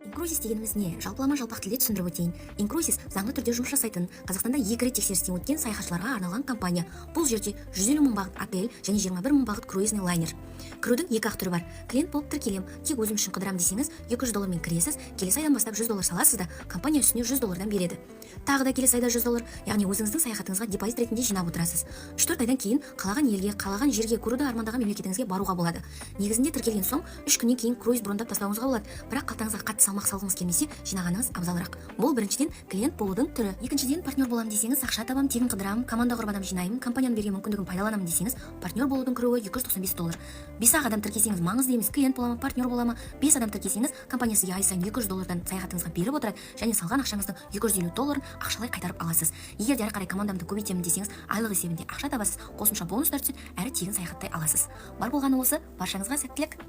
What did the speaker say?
Инкрузис дегеніміз не? Жалпылама жалпақ тілде түсіндіріп өтейін. Инкрузис заңды түрде жұмыс жасайтын, Қазақстанда 2 рет тексерістен өткен саяхатшыларға арналған компания. Бұл жерде 150 мың бағыт отель және 21 мың бағыт круизный лайнер. Кірудің 2 ақ түрі бар. Клиент болып тіркелем, тек өзім үшін қыдырам десеңіз, $200 кіресіз, келесі айдан бастап $100 саласыз да, компания үстіне $100 береді. Тағы да келесі айда $100, яғни өзіңіздің саяхатыңызға депозит ретінде жинап отырасыз. 4 айдан кейін қалаған елге, қалаған жерге, көруді армандаған мемлекетіңізге баруға болады. Негізінде тіркелген соң 3 күннен кейін круиз брондап тастауыңызға болады, бірақ қалтаңызға қатты салмақ салғыңыз келмесе, жинағаныңыз абзалырақ. Бұл біріншіден клиент болудың түрі. Екіншіден партнер боламын десеңіз, ақша табам, тегін қыдырамын, команда құрып адам жинаймын, компанияның берген мүмкіндігін пайдаланамын десеңіз, партнер болудың кіруі $295. 5 адам тіркесеңіз маңызды емес, клиент боламын, партнер боламын. 5 адам тіркесеңіз, компания сізге ай сайын $200 саяхатыңызға беріп отырады және салған ақшаңыздың $250 ақшалай қайтарып аласыз. Егер де ары қарай командамды көбейтемін десеңіз, айлық есебінде ақша табасыз, қосымша бонустар түседі, әрі тегін саяхаттай аласыз. Бар болғаны осы, баршаңызға сәттілік.